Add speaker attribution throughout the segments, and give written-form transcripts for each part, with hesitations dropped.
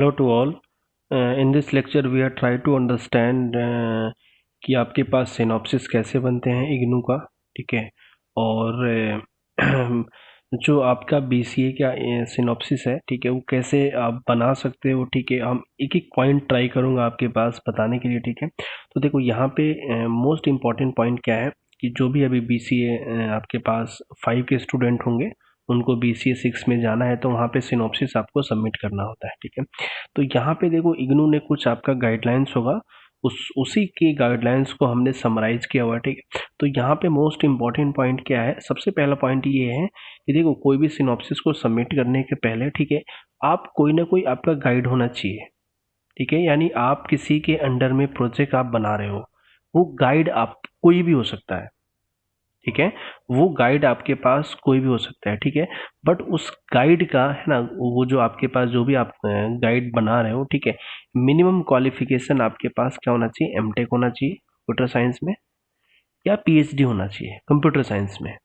Speaker 1: Hello to all. In this lecture we are try to understand कि आपके पास synopsis कैसे बनते हैं इग्नू का, ठीक है। और जो आपका बीसीए का सिनॉप्सिस है, ठीक है, वो कैसे आप बना सकते हो, ठीक है। हम एक एक पॉइंट ट्राई करूँगा आपके पास बताने के लिए, ठीक है। तो देखो यहाँ पे मोस्ट इम्पॉर्टेंट पॉइंट क्या है कि जो भी अभी बीसीए आपके पास 5 के स्टूडेंट होंगे, उनको बीसीए 6 में जाना है, तो वहाँ पे सिनॉप्सिस आपको सबमिट करना होता है, ठीक है। तो यहाँ पे देखो इग्नू ने कुछ आपका गाइडलाइंस होगा, उसी के गाइडलाइंस को हमने समराइज किया हुआ है, ठीक है। तो यहाँ पे मोस्ट इम्पॉर्टेंट पॉइंट क्या है, सबसे पहला पॉइंट ये है कि देखो कोई भी सिनॉप्सिस को सबमिट करने के पहले, ठीक है, आप कोई ना कोई आपका गाइड होना चाहिए, ठीक है। यानी आप किसी के अंडर में प्रोजेक्ट आप बना रहे हो, वो गाइड आप कोई भी हो सकता है, ठीक है। वो गाइड आपके पास कोई भी हो सकता है, ठीक है। बट उस गाइड का है ना, वो जो आपके पास जो भी आप गाइड बना रहे हो, ठीक है, मिनिमम क्वालिफिकेशन आपके पास क्या होना चाहिए, एमटेक होना चाहिए कंप्यूटर साइंस में, या पीएचडी होना चाहिए कंप्यूटर साइंस में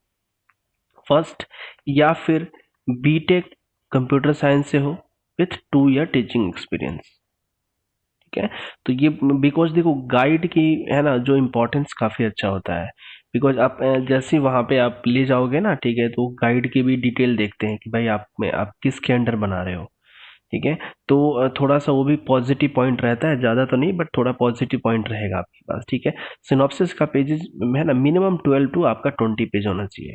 Speaker 1: फर्स्ट, या फिर बीटेक कंप्यूटर साइंस से हो विथ 2 ईयर टीचिंग एक्सपीरियंस, ठीक है। तो ये बिकॉज देखो गाइड की है ना जो इम्पोर्टेंस काफ़ी अच्छा होता है, बिकॉज आप जैसे वहाँ पे आप ले जाओगे ना, ठीक है, तो गाइड की भी डिटेल देखते हैं कि भाई आप किसके अंडर बना रहे हो, ठीक है। तो थोड़ा सा वो भी पॉजिटिव पॉइंट रहता है, ज़्यादा तो नहीं बट थोड़ा पॉजिटिव पॉइंट रहेगा आपके पास, ठीक है। सिनॉप्सिस का पेजेस है ना मिनिमम 12 टू आपका 20 पेज होना चाहिए,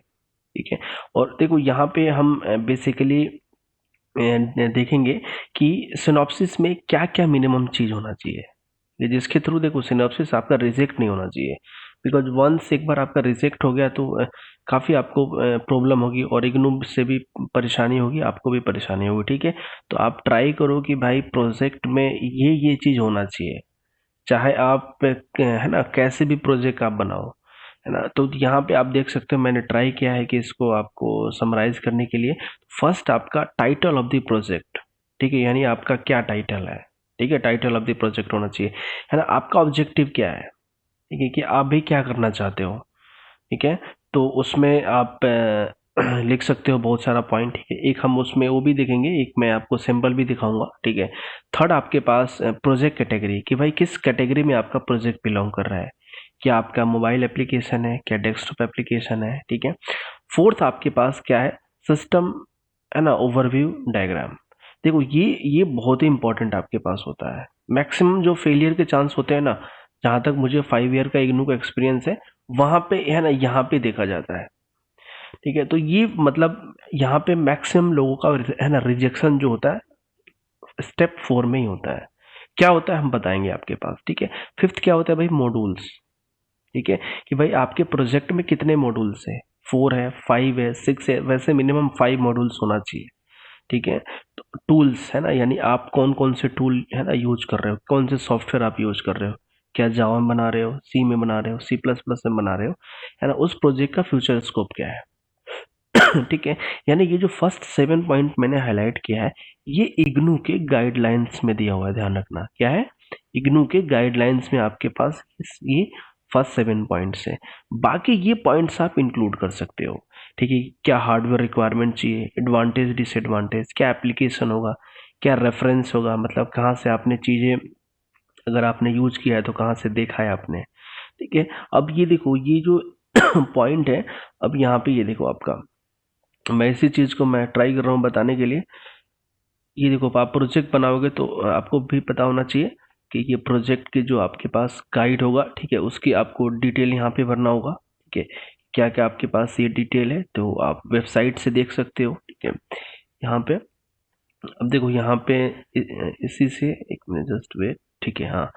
Speaker 1: ठीक है। और देखो यहाँ पे हम बेसिकली देखेंगे कि सिनॉप्सिस में क्या क्या मिनिमम चीज़ होना चाहिए, ये जिसके थ्रू देखो सिनॉप्सिस आपका रिजेक्ट नहीं होना चाहिए। बिकॉज वंस एक बार आपका रिजेक्ट हो गया तो काफ़ी आपको प्रॉब्लम होगी, और इग्नू से भी परेशानी होगी, आपको भी परेशानी होगी, ठीक है। तो आप ट्राई करो कि भाई प्रोजेक्ट में ये चीज़ होना चाहिए, चाहे आप है ना कैसे भी प्रोजेक्ट आप बनाओ, है ना। तो यहाँ पे आप देख सकते हो मैंने ट्राई किया है कि इसको आपको समराइज करने के लिए। फर्स्ट आपका टाइटल ऑफ द प्रोजेक्ट, ठीक है, यानी आपका क्या टाइटल है, ठीक है, टाइटल ऑफ द प्रोजेक्ट होना चाहिए, है ना। आपका ऑब्जेक्टिव क्या है, ठीक है, कि आप भी क्या करना चाहते हो, ठीक है। तो उसमें आप लिख सकते हो बहुत सारा पॉइंट, ठीक है। एक हम उसमें वो भी देखेंगे, एक मैं आपको सिंपल भी दिखाऊंगा, ठीक है। थर्ड आपके पास प्रोजेक्ट कैटेगरी, कि भाई किस कैटेगरी में आपका प्रोजेक्ट बिलोंग कर रहा है, क्या आपका मोबाइल एप्लीकेशन है, क्या डेस्कटॉप एप्लीकेशन है, ठीक है। फोर्थ आपके पास क्या है, सिस्टम, है ना, ओवरव्यू डायग्राम। देखो ये बहुत ही इंपॉर्टेंट आपके पास होता है। मैक्सिमम जो फेलियर के चांस होते हैं ना, जहाँ तक मुझे 5 ईयर का इग्नू का एक्सपीरियंस है, वहाँ पे है ना, यहाँ पे देखा जाता है, ठीक है। तो ये मतलब यहाँ पे मैक्सिमम लोगों का है ना रिजेक्शन जो होता है स्टेप 4 में ही होता है। क्या होता है हम बताएंगे आपके पास, ठीक है। फिफ्थ क्या होता है भाई, मॉड्यूल्स, ठीक है, कि भाई आपके प्रोजेक्ट में कितने मॉड्यूल्स है, 4 है, 5 है, 6 है, वैसे मिनिमम 5 मॉड्यूल्स होना चाहिए, ठीक है। तो टूल्स है ना, यानी आप कौन कौन से टूल है ना यूज कर रहे हो, कौन से सॉफ्टवेयर आप यूज कर रहे हो, क्या जावा में बना रहे हो, सी में बना रहे हो, सी प्लस प्लस में बना रहे हो, है ना। उस प्रोजेक्ट का फ्यूचर स्कोप क्या है, ठीक है। यानी ये जो फर्स्ट 7 पॉइंट मैंने हाईलाइट किया है, ये इग्नू के गाइडलाइंस में दिया हुआ है, ध्यान रखना क्या है, इग्नू के गाइडलाइंस में आपके पास ये फर्स्ट 7 पॉइंट्स है। बाकी ये पॉइंट्स आप इंक्लूड कर सकते हो, ठीक है। क्या हार्डवेयर रिक्वायरमेंट चाहिए, एडवांटेज डिसएडवांटेज, क्या एप्लीकेशन होगा, क्या रेफरेंस होगा, मतलब कहाँ से आपने चीज़ें, अगर आपने यूज किया है तो कहाँ से देखा है आपने, ठीक है। अब ये देखो ये जो पॉइंट है, अब यहाँ पे ये देखो आपका, मैं इसी चीज़ को मैं ट्राई कर रहा हूँ बताने के लिए। ये देखो आप प्रोजेक्ट बनाओगे तो आपको भी पता होना चाहिए कि ये प्रोजेक्ट के जो आपके पास गाइड होगा, ठीक है, उसकी आपको डिटेल यहाँ पे भरना होगा, ठीक है। क्या क्या आपके पास ये डिटेल है तो आप वेबसाइट से देख सकते हो, ठीक है। यहाँ पे अब देखो यहाँ पे इसी से एक मिनट जस्ट वेट, ठीक है, हाँ।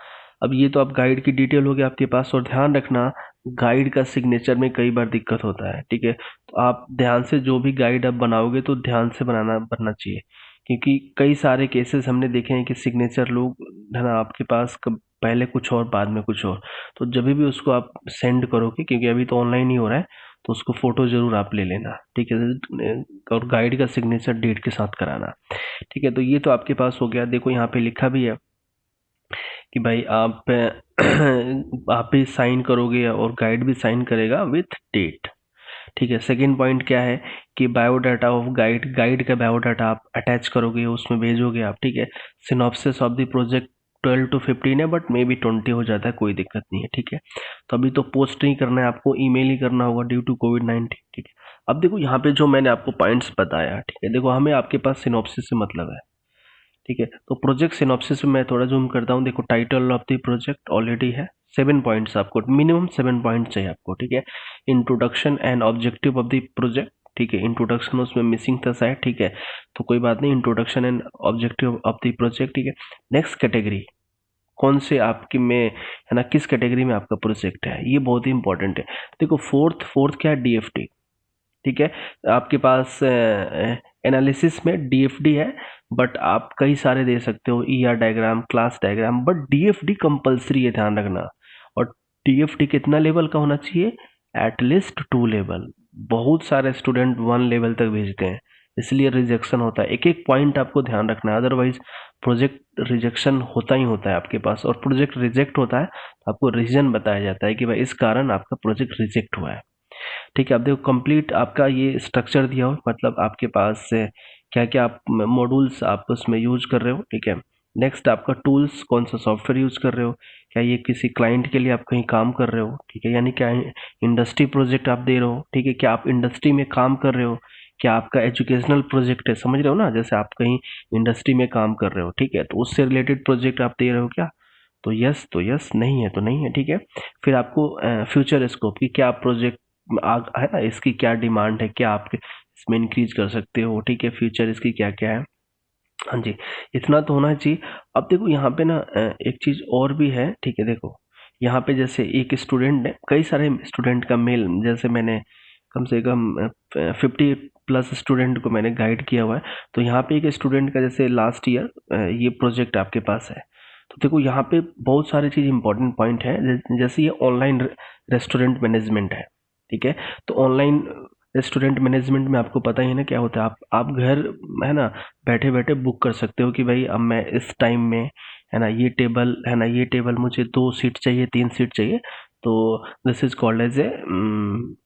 Speaker 1: अब ये तो आप गाइड की डिटेल होगी आपके पास, और ध्यान रखना गाइड का सिग्नेचर में कई बार दिक्कत होता है, ठीक है। तो आप ध्यान से जो भी गाइड आप बनाओगे तो ध्यान से बनना चाहिए, क्योंकि कई सारे केसेस हमने देखे हैं कि सिग्नेचर लोग है ना आपके पास पहले कुछ और बाद में कुछ और। तो जब भी उसको आप सेंड करोगे, क्योंकि अभी तो ऑनलाइन ही हो रहा है, तो उसको फोटो जरूर आप ले लेना, ठीक है। और गाइड का सिग्नेचर डेट के साथ कराना, ठीक है। तो ये तो आपके पास हो गया। देखो यहाँ पे लिखा भी है कि भाई आप आप भी साइन करोगे और गाइड भी साइन करेगा विथ डेट, ठीक है। सेकंड पॉइंट क्या है कि बायोडाटा ऑफ गाइड का बायोडाटा आप अटैच करोगे, उसमें भेजोगे आप, ठीक है। Synopsis of the project 12 to 15 है, बट मे बी 20 हो जाता है, कोई दिक्कत नहीं है, ठीक है। तो अभी तो पोस्ट नहीं करना है आपको, ईमेल ही करना होगा ड्यू टू कोविड-19, ठीक है। अब देखो यहाँ पे जो मैंने आपको पॉइंट्स बताया, ठीक है, देखो हमें आपके पास सिनॉप्सिस से मतलब है, ठीक है। तो प्रोजेक्ट सिनॉप्सिस में मैं थोड़ा जूम करता हूँ, देखो title of the project already है, 7 पॉइंट्स आपको, मिनिमम 7 पॉइंट चाहिए आपको, ठीक है। Introduction and objective of the project, ठीक है। इंट्रोडक्शन उसमें मिसिंग था शायद, ठीक है, तो कोई बात नहीं, introduction and objective of the project, ठीक है। नेक्स्ट कैटेगरी कौन से आपके में है ना, किस कैटेगरी में आपका प्रोजेक्ट है, ये बहुत ही इंपॉर्टेंट है। देखो फोर्थ क्या है, डीएफटी, ठीक है। आपके पास एनालिसिस में डीएफडी है, बट आप कई सारे दे सकते हो, ER diagram, class diagram, but DFD compulsory है, ध्यान रखना। और डीएफडी कितना लेवल का होना चाहिए, एटलीस्ट 2 लेवल। बहुत सारे स्टूडेंट 1 लेवल तक भेजते हैं, इसलिए रिजेक्शन होता है। एक एक पॉइंट आपको ध्यान रखना है, अदरवाइज प्रोजेक्ट रिजेक्शन होता ही होता है आपके पास। और प्रोजेक्ट रिजेक्ट होता है तो आपको रीजन बताया जाता है कि भाई इस कारण आपका प्रोजेक्ट रिजेक्ट हुआ है, ठीक है। अब देखो कंप्लीट आपका ये स्ट्रक्चर दिया हो, मतलब आपके पास से क्या क्या आप मॉड्यूल्स आप उसमें यूज कर रहे हो, ठीक है। नेक्स्ट आपका टूल्स, कौन सा सॉफ्टवेयर यूज कर रहे हो, क्या ये किसी क्लाइंट के लिए आप कहीं काम कर रहे हो, ठीक है, यानी क्या इंडस्ट्री प्रोजेक्ट आप दे रहे हो, ठीक है, क्या आप इंडस्ट्री में काम कर रहे हो, क्या आपका एजुकेशनल प्रोजेक्ट है, समझ रहे हो ना, जैसे आप कहीं इंडस्ट्री में काम कर रहे हो, ठीक है, तो उससे रिलेटेड प्रोजेक्ट आप दे रहे हो क्या, तो यस, नहीं है तो नहीं है, ठीक है। फिर आपको फ्यूचर स्कोप की क्या प्रोजेक्ट है ना, इसकी क्या डिमांड है, क्या आप इसमें इंक्रीज कर सकते हो, ठीक है, फ्यूचर इसकी क्या क्या है, हाँ जी, इतना तो होना चाहिए। अब देखो यहाँ पे ना एक चीज और भी है, ठीक है। देखो यहाँ पे जैसे एक स्टूडेंट है, कई सारे स्टूडेंट का मेल, जैसे मैंने कम से कम 50+ स्टूडेंट को मैंने गाइड किया हुआ है। तो यहाँ पे एक स्टूडेंट का जैसे लास्ट ईयर ये प्रोजेक्ट आपके पास है, तो देखो यहाँ पे बहुत सारी चीज इंपॉर्टेंट पॉइंट है, जैसे ये ऑनलाइन रेस्टोरेंट मैनेजमेंट है, ठीक है। तो ऑनलाइन रेस्टोरेंट मैनेजमेंट में आपको पता ही है ना क्या होता है, आप घर है ना बैठे बैठे बुक कर सकते हो कि भाई अब मैं इस टाइम में है ना, ये टेबल है ना, ये टेबल मुझे 2 सीट चाहिए, 3 सीट चाहिए, तो this is called as a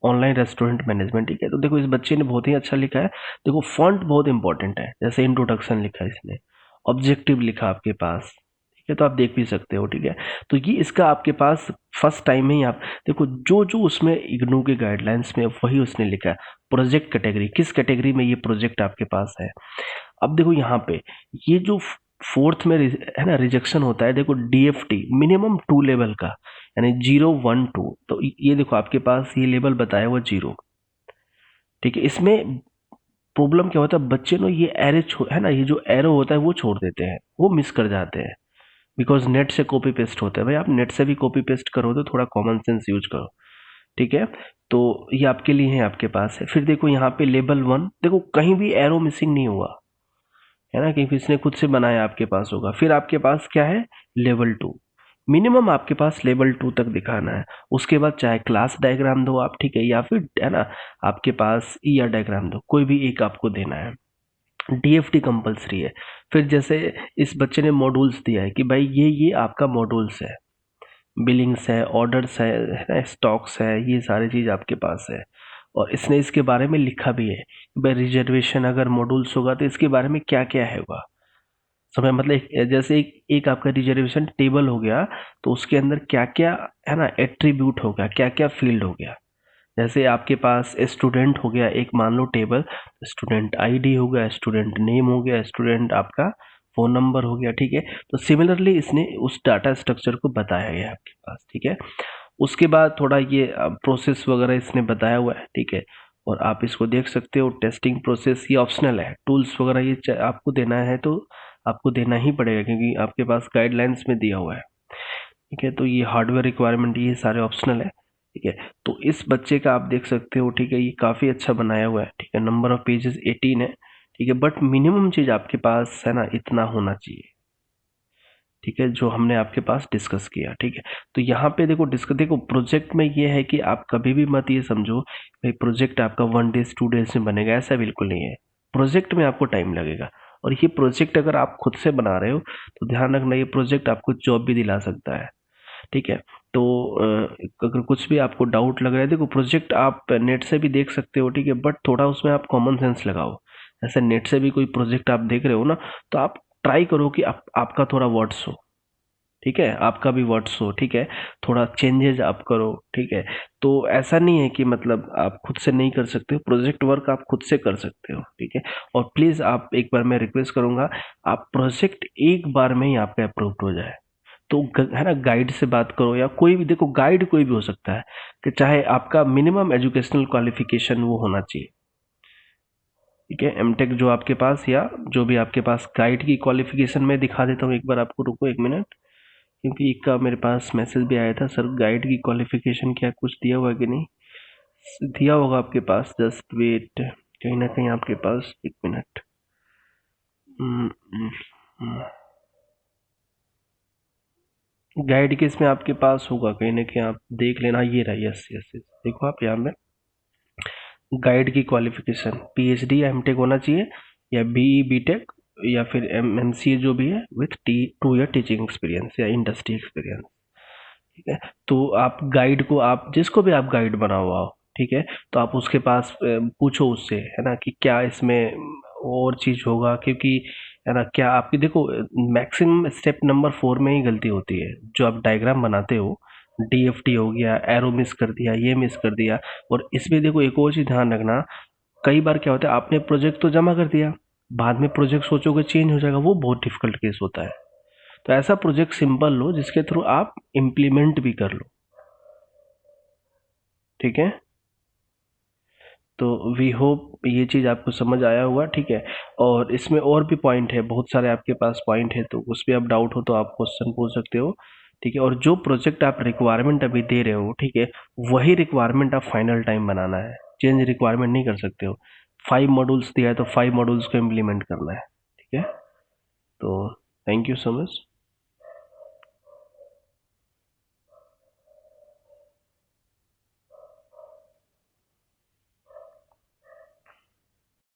Speaker 1: online restaurant management, ठीक है। तो देखो इस बच्चे ने बहुत ही अच्छा लिखा है, देखो फॉन्ट बहुत इंपॉर्टेंट है, जैसे इंट्रोडक्शन लिखा है इसने, ऑब्जेक्टिव लिखा आपके पास, ठीक है, तो आप देख भी सकते हो, ठीक है। तो ये इसका आपके पास फर्स्ट टाइम में ही आप देखो, जो जो उसमें इग्नू के गाइडलाइंस में वही उसने लिखा है। प्रोजेक्ट कैटेगरी, किस कैटेगरी में ये प्रोजेक्ट आपके पास है। अब देखो यहाँ पे ये जो फोर्थ में है ना रिजेक्शन होता है, देखो डीएफटी मिनिमम 2 लेवल का, यानी 0 1 2, तो ये देखो आपके पास ये लेवल बताया हुआ 0, ठीक है। इसमें प्रॉब्लम क्या होता है, बच्चे ना ये है ना, ये जो एरो होता है वो छोड़ देते हैं, वो मिस कर जाते हैं, बिकॉज नेट से कॉपी पेस्ट होता है। भाई आप नेट से भी कॉपी पेस्ट करो तो थोड़ा कॉमन सेंस यूज करो, ठीक है। तो ये आपके लिए है, आपके पास है। फिर देखो यहाँ पे लेवल 1, देखो कहीं भी एरो मिसिंग नहीं हुआ है ना, कहीं इसने खुद से बनाया आपके पास होगा। फिर आपके पास क्या है, लेवल 2, मिनिमम आपके पास लेवल 2 तक दिखाना है। उसके बाद चाहे क्लास डायग्राम दो आप, ठीक है, या फिर है ना आपके पास ईआर डायग्राम दो, कोई भी एक आपको देना है। डीएफटी कंपलसरी है। फिर जैसे इस बच्चे ने मॉड्यूल्स दिया है कि भाई ये आपका मॉड्यूल्स है, बिलिंग्स है, ऑर्डर्स है, स्टॉक्स है, ये सारी चीज़ आपके पास है। और इसने इसके बारे में लिखा भी है कि भाई रिजर्वेशन अगर मॉड्यूल्स होगा तो इसके बारे में क्या क्या है होगा, समय मतलब जैसे एक आपका रिजर्वेशन टेबल हो गया, तो उसके अंदर क्या क्या है ना एट्रीब्यूट हो गया, क्या क्या फील्ड हो गया। जैसे आपके पास स्टूडेंट हो गया एक, मान लो टेबल, स्टूडेंट आईडी हो गया, स्टूडेंट नेम हो गया, स्टूडेंट आपका फोन नंबर हो गया, ठीक है। तो सिमिलरली इसने उस डाटा स्ट्रक्चर को बताया गया है आपके पास, ठीक है। उसके बाद थोड़ा ये प्रोसेस वगैरह इसने बताया हुआ है, ठीक है, और आप इसको देख सकते हो। टेस्टिंग प्रोसेस ये ऑप्शनल है, टूल्स वगैरह ये आपको देना है तो आपको देना ही पड़ेगा, क्योंकि आपके पास गाइडलाइंस में दिया हुआ है, ठीक है। तो ये हार्डवेयर रिक्वायरमेंट ये सारे ऑप्शनल है, ठीक है। तो इस बच्चे का आप देख सकते हो, ठीक है, ये काफ़ी अच्छा बनाया हुआ है, ठीक है। नंबर ऑफ पेजेस 18 है, ठीक है, बट मिनिमम चीज़ आपके पास है ना इतना होना चाहिए, ठीक है, जो हमने आपके पास डिस्कस किया, ठीक है। तो यहाँ पे देखो प्रोजेक्ट में ये है कि आप कभी भी मत ये समझो भाई प्रोजेक्ट आपका 1 डेज 2 डेज में बनेगा, ऐसा बिल्कुल नहीं है। प्रोजेक्ट में आपको टाइम लगेगा, और ये प्रोजेक्ट अगर आप खुद से बना रहे हो तो ध्यान रखना ये प्रोजेक्ट आपको जॉब भी दिला सकता है, ठीक है। तो अगर कुछ भी आपको डाउट लग रहा है, देखो प्रोजेक्ट आप नेट से भी देख सकते हो, ठीक है, बट थोड़ा उसमें आप कॉमन सेंस लगाओ। ऐसे नेट से भी कोई प्रोजेक्ट आप देख रहे हो ना, तो आप ट्राई करो कि आपका थोड़ा वर्ड्स हो, ठीक है, आपका भी वर्ड्स हो, ठीक है, थोड़ा चेंजेस आप करो, ठीक है। तो ऐसा नहीं है कि मतलब आप खुद से नहीं कर सकते हो, प्रोजेक्ट वर्क आप खुद से कर सकते हो, ठीक है। और प्लीज़ आप एक बार मैं रिक्वेस्ट करूंगा, आप प्रोजेक्ट एक बार में ही आपका अप्रूव हो जाए। तो है ना, गाइड से बात करो, या कोई भी, देखो गाइड कोई भी हो सकता है, कि चाहे आपका मिनिमम एजुकेशनल क्वालिफिकेशन वो होना चाहिए, ठीक है, एमटेक जो आपके पास, या जो भी आपके पास गाइड की क्वालिफिकेशन मैं दिखा देता हूँ एक बार आपको, रुको एक मिनट, क्योंकि एक का मेरे पास मैसेज भी आया था, सर गाइड की क्वालिफिकेशन क्या कुछ दिया हुआ है कि नहीं, दिया होगा आपके पास, जस्ट वेट, कहीं ना कहीं आपके पास, एक मिनट। गाइड के इसमें आपके पास होगा कहीं ना कहीं, आप देख लेना, ये रहा, यस यस यस, देखो आप यहाँ पे गाइड की क्वालिफिकेशन पीएचडी या एमटेक होना चाहिए, या बीई बीटेक, या फिर एमएमसीए जो भी है, विथ 2 ईयर टीचिंग एक्सपीरियंस या इंडस्ट्री एक्सपीरियंस, ठीक है। तो आप गाइड को, आप जिसको भी आप गाइड बना हुआ हो, ठीक है, तो आप उसके पास पूछो उससे, है ना, कि क्या इसमें और चीज़ होगा, क्योंकि है ना, क्या आपकी, देखो मैक्सिमम स्टेप नंबर 4 में ही गलती होती है, जो आप डायग्राम बनाते हो, डीएफटी हो गया, एरो मिस कर दिया, ये मिस कर दिया। और इसमें देखो एक और चीज़ ध्यान रखना, कई बार क्या होता है, आपने प्रोजेक्ट तो जमा कर दिया, बाद में प्रोजेक्ट सोचोगे चेंज हो जाएगा, वो बहुत डिफिकल्ट केस होता है। तो ऐसा प्रोजेक्ट सिंपल लो जिसके थ्रू आप इम्प्लीमेंट भी कर लो, ठीक है। तो वी होप ये चीज़ आपको समझ आया होगा, ठीक है। और इसमें और भी पॉइंट है, बहुत सारे आपके पास पॉइंट है, तो उस पर आप डाउट हो तो आप क्वेश्चन पूछ सकते हो, ठीक है। और जो प्रोजेक्ट आप रिक्वायरमेंट अभी दे रहे हो, ठीक है, वही रिक्वायरमेंट आप फाइनल टाइम बनाना है, चेंज रिक्वायरमेंट नहीं कर सकते हो। 5 मॉड्यूल्स दिया है तो 5 मॉड्यूल्स को इम्प्लीमेंट करना है, ठीक है। तो थैंक यू सो मच।